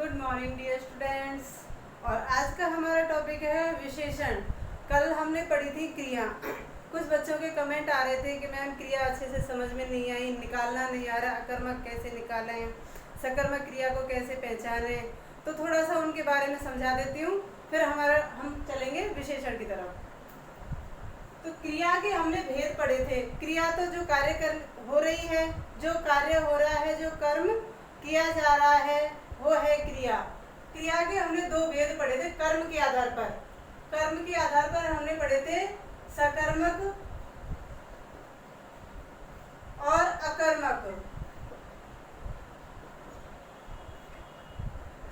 Good morning dear students. और आज का हमारा टॉपिक है विशेषण। कल हमने पढ़ी थी क्रिया। कुछ बच्चों के कमेंट आ रहे थे कि मैम क्रिया अच्छे से समझ में नहीं आई, निकालना नहीं आ रहा, अकर्मक कैसे निकालें, सकर्मक क्रिया को कैसे पहचानें। तो थोड़ा सा उनके बारे में समझा देती हूँ, फिर हम चलेंगे विशेषण की तरफ। तो क्रिया के हमने भेद पढ़े थे। क्रिया तो जो हो रही है, जो कार्य हो रहा है, जो कर्म किया जा रहा है, वो है क्रिया। क्रिया के हमने दो भेद पढ़े थे कर्म के आधार पर। कर्म के आधार पर हमने पढ़े थे सकर्मक और अकर्मक।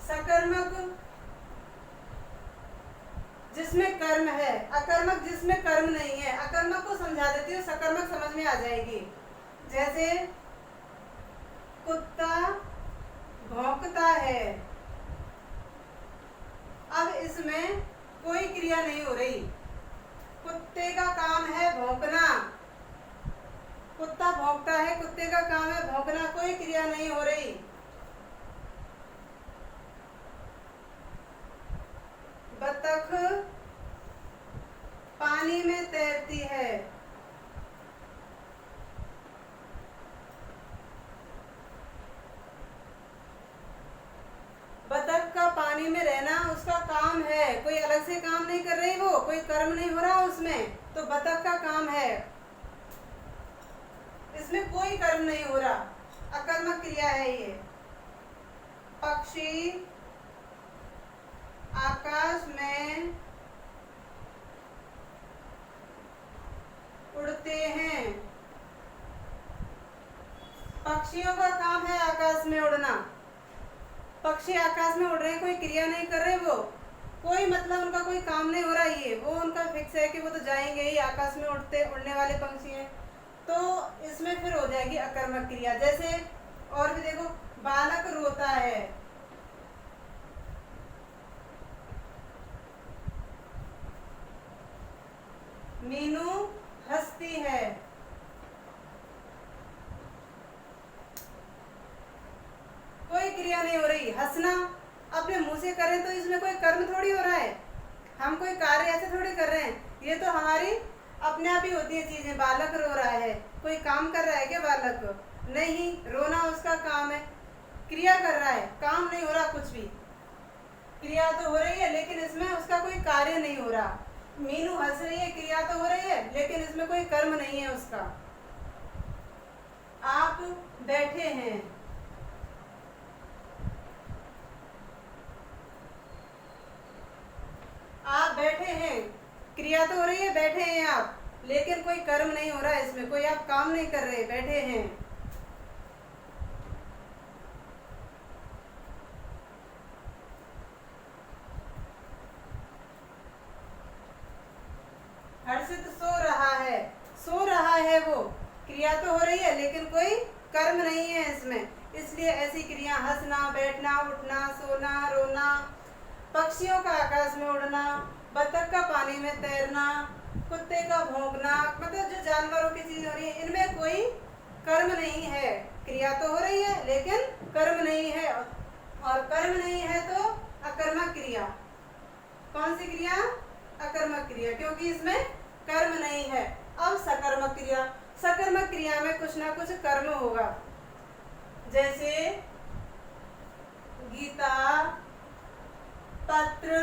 सकर्मक जिसमें कर्म है, अकर्मक जिसमें कर्म नहीं है। अकर्मक को समझा देती हूँ, सकर्मक समझ में आ जाएगी। जैसे कुत्ता भौंकता है, अब इसमें कोई क्रिया नहीं हो रही। कुत्ते का काम है भौंकना, कुत्ता भौंकता है, कुत्ते का काम है भौंकना, कोई क्रिया नहीं हो रही। बतख पानी में तैरती है, बतख का पानी में रहना उसका काम है, कोई अलग से काम नहीं कर रही, वो कोई कर्म नहीं हो रहा उसमें, तो बतख का काम है, इसमें कोई कर्म नहीं हो रहा, अकर्मक क्रिया है ये। पक्षी आकाश में उड़ते हैं, पक्षियों का काम है आकाश में उड़ना। पक्षी आकाश में उड़ रहे हैं, कोई क्रिया नहीं कर रहे, वो कोई मतलब उनका कोई काम नहीं हो रहा, ये वो उनका फिक्स है कि वो तो जाएंगे ही, आकाश में उड़ने वाले पंछी हैं। तो इसमें फिर हो जाएगी अकर्मक क्रिया। जैसे और भी देखो, बालक रोता है, मीनू हंसती है, कोई क्रिया नहीं हो रही। हंसना अपने मुंह से करें तो इसमें कोई कर्म थोड़ी हो रहा है, हम कोई कार्य ऐसे थोड़ी कर रहे हैं, ये तो हमारी अपने आप ही होती है चीजें। बालक रो रहा है, कोई काम कर रहा है क्या बालक? नहीं, रोना उसका काम है, क्रिया कर रहा है, काम नहीं हो रहा कुछ भी। क्रिया तो हो रही है लेकिन इसमें उसका कोई कार्य नहीं हो रहा। मीनू हंस रही है, क्रिया तो हो रही है लेकिन इसमें कोई कर्म नहीं है उसका। आप बैठे हैं, आप बैठे हैं, क्रिया तो हो रही है, बैठे हैं आप, लेकिन कोई कर्म नहीं हो रहा है इसमें, कोई आप काम नहीं कर रहे, बैठे हैं। हर्षित सो रहा है, सो रहा है, वो क्रिया तो हो रही है लेकिन कोई कर्म नहीं है इसमें, इसलिए ऐसी क्रिया हंसना, बैठना, उठना, सोना, रोना, पक्षियों का आकाश में उड़ना, बतख का पानी में तैरना, कुत्ते का भौंकना, मतलब जो जानवरों की चीज हो रही है, इनमें कोई कर्म नहीं है। क्रिया तो हो रही है लेकिन कर्म नहीं है, और कर्म नहीं है तो अकर्मक क्रिया। कौन सी क्रिया? अकर्मक क्रिया, क्योंकि इसमें कर्म नहीं है। अब सकर्मक क्रिया, सकर्मक क्रिया में कुछ ना कुछ कर्म होगा। जैसे गीता पत्र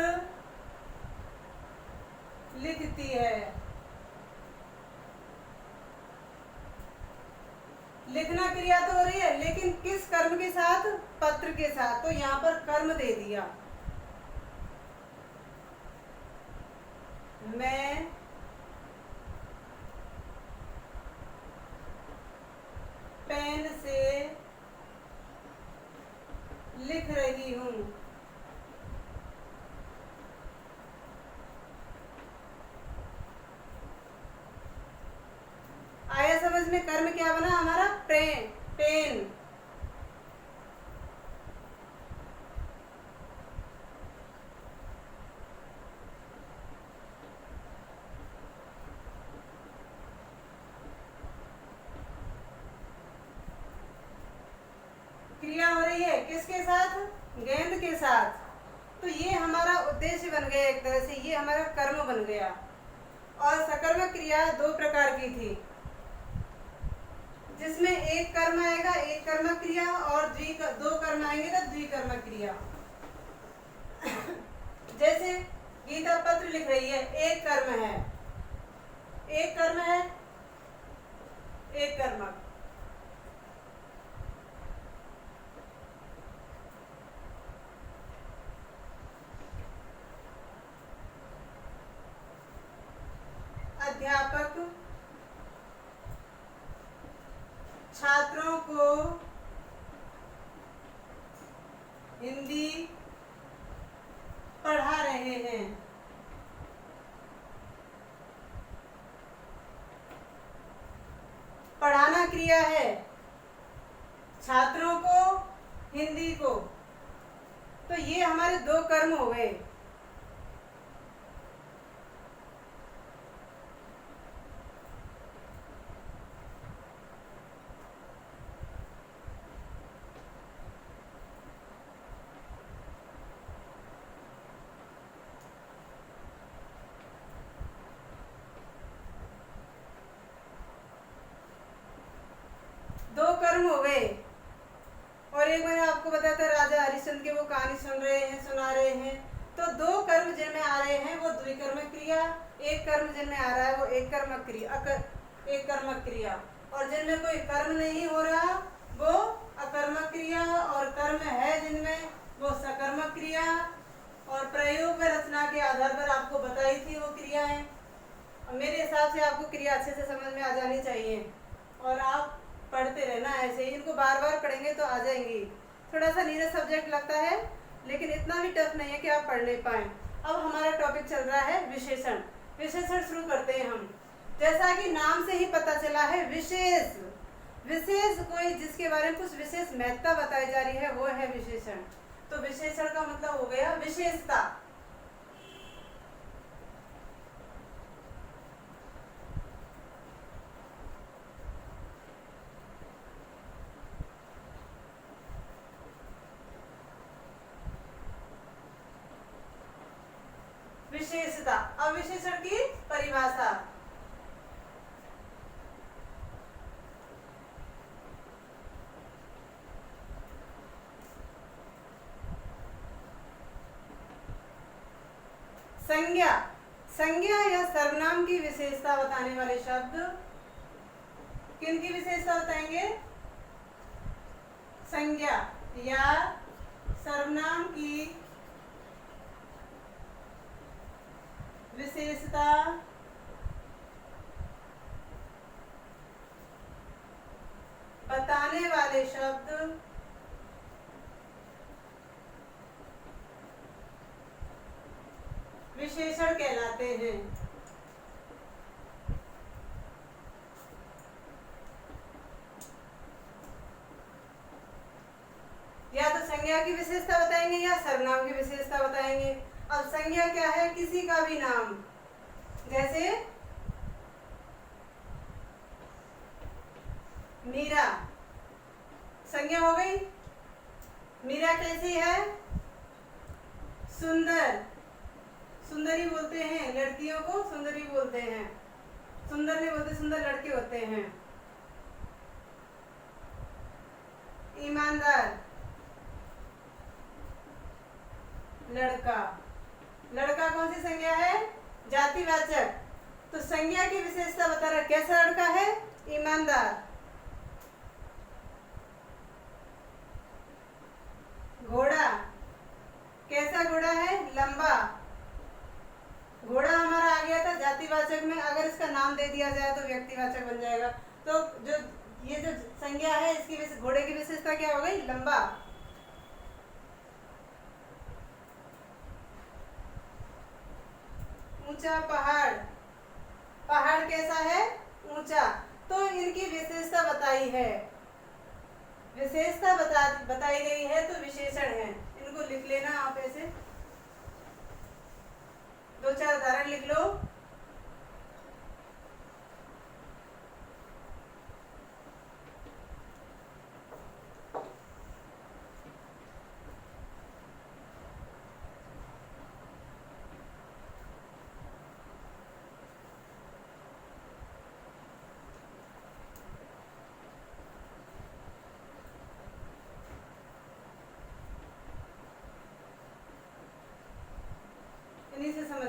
लिखती है, लिखना क्रिया तो हो रही है लेकिन किस कर्म के साथ? पत्र के साथ, तो यहाँ पर कर्म दे दिया। मैं पेन से लिख रही हूँ, आया समझ में? कर्म क्या बना हमारा? Pen, pen. क्रिया हो रही है किसके साथ? गेंद के साथ। तो ये हमारा उद्देश्य बन गया, एक तरह से ये हमारा कर्म बन गया। और सकर्मक क्रिया दो प्रकार की थी, जिसमें एक कर्म आएगा, एक कर्मक क्रिया, और दो कर्म आएंगे तो द्विकर्मक क्रिया। जैसे गीता पत्र लिख रही है, एक कर्म है, एक कर्म है, एक कर्मक। अध्यापक छात्रों को हिंदी पढ़ा रहे हैं। पढ़ाना क्रिया है, छात्रों को हिंदी को, तो ये हमारे दो कर्म हो गए। दो कर्म हो गए। और एक मैंने आपको बताया था, राजा हरिश्चंद्र के वो कहानी सुन रहे हैं, सुना रहे हैं, तो दो कर्म जिनमें आ रहे हैं वो द्विकर्मक क्रिया, एक कर्म जिनमें आ रहा है वो एक कर्मक क्रिया, और जिनमें कोई कर्म नहीं हो रहा वो अकर्मक क्रिया, और कर्म है जिनमें वो सकर्मक क्रिया। और प्रयोग व रचना के आधार पर आपको बताई थी वो क्रियाएं। मेरे हिसाब से आपको क्रिया अच्छे से समझ में आ जानी चाहिए, और आप पढ़ते रहना ऐसे ही, इनको बार बार पढ़ेंगे तो आ जाएंगी। थोड़ा सा नीरस सब्जेक्ट लगता है, लेकिन इतना भी टफ नहीं है कि आप पढ़ नहीं पाए। अब हमारा टॉपिक चल रहा है विशेषण। विशेषण शुरू करते हैं हम। जैसा कि नाम से ही पता चला है, विशेष, विशेष कोई जिसके बारे में कुछ विशेष महत्ता बताई जा रही है वो है विशेषण। तो विशेषण का मतलब हो गया विशेषता। विशेषता। अब विशेषण की परिभाषा। संज्ञा, संज्ञा या सर्वनाम की विशेषता बताने वाले शब्द। किन की विशेषता बताएंगे? संज्ञा या सर्वनाम की विशेषता बताने वाले शब्द विशेषण कहलाते हैं। या तो संज्ञा की विशेषता बताएंगे या सर्वनाम की विशेषता बताएंगे। अब संज्ञा क्या है? किसी का भी नाम, जैसे मीरा, संज्ञा हो गई। मीरा कैसी है? सुंदर, सुंदरी बोलते हैं, लड़कियों को सुंदरी बोलते हैं, सुंदर नहीं बोलते, सुंदर लड़के होते हैं। ईमानदार, लड़का, लड़का कौन सी संज्ञा है? जातिवाचक। तो संज्ञा की विशेषता बता रहा है, कैसा लड़का है? ईमानदार। घोड़ा, कैसा घोड़ा है? लंबा। घोड़ा हमारा आ गया था जातिवाचक में, अगर इसका नाम दे दिया जाए तो व्यक्तिवाचक बन जाएगा। तो जो ये जो संज्ञा है इसकी घोड़े की विशेषता क्या हो गई? लंबा। ऊंचा पहाड़, पहाड़ कैसा है? ऊंचा। तो इनकी विशेषता बताई है, विशेषता बताई गई है तो विशेषण है। इनको लिख लेना आप ऐसे, दो चार उदाहरण लिख लो।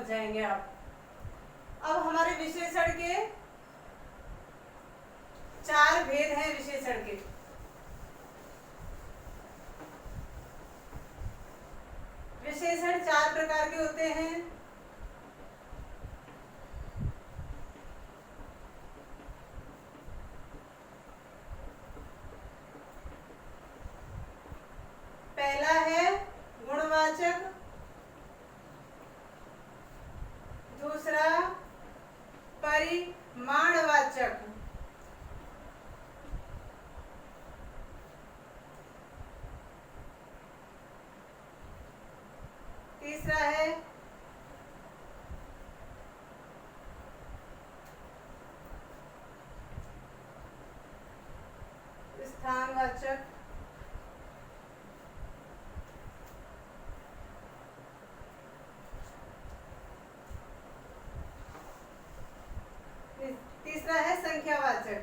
जाएंगे आप। अब हमारे विशेषण के 4 भेद हैं विशेषण के। विशेषण 4 प्रकार के होते हैं। पहला है गुणवाचक, दूसरा परिमाणवाचक, तीसरा है स्थानवाचक, तीसरा है संख्यावाचक,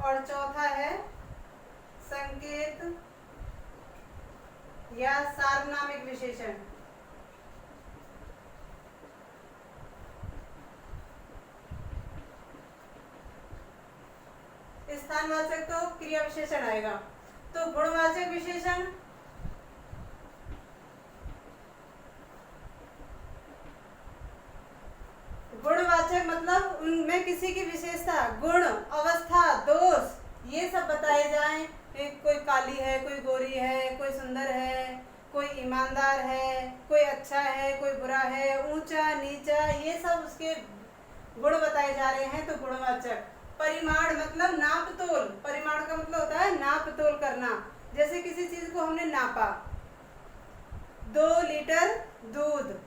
और चौथा है संकेत या सार्वनामिक विशेषण। स्थानवाचक तो क्रिया विशेषण आएगा। तो गुणवाचक विशेषण, गुणवाचक मतलब उनमें किसी की विशेषता, गुण, अवस्था, दोष ये सब बताए जाएं। कोई काली है, कोई गोरी है, कोई सुंदर है, कोई ईमानदार है, कोई अच्छा है, कोई बुरा है, ऊंचा नीचा, ये सब उसके गुण बताए जा रहे हैं, तो गुणवाचक। परिमाण मतलब नाप तोल, परिमाण का मतलब होता है नाप तोल करना। जैसे किसी चीज को हमने नापा, 2 लीटर दूध,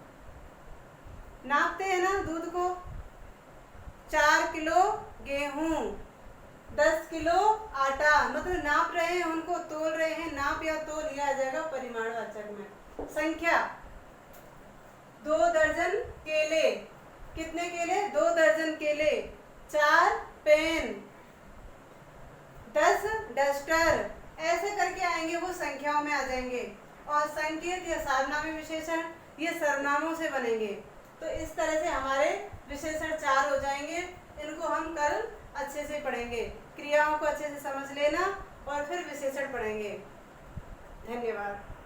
नापते हैं ना दूध को। 4 किलो गेहूं, 10 किलो आटा, मतलब नाप रहे हैं, उनको तोल रहे हैं। नाप या तोल यह आ जाएगा परिमाणवाचक में। संख्या, 2 दर्जन केले, कितने केले? 2 दर्जन केले। 4 पेन, 10 डस्टर, ऐसे करके आएंगे, वो संख्याओं में आ जाएंगे। और संकेत या सार्वनामिक विशेषण ये सर्वनामों से बनेंगे। तो इस तरह से हमारे विशेषण 4 हो जाएंगे। इनको हम कल अच्छे से पढ़ेंगे। क्रियाओं को अच्छे से समझ लेना और फिर विशेषण पढ़ेंगे। धन्यवाद।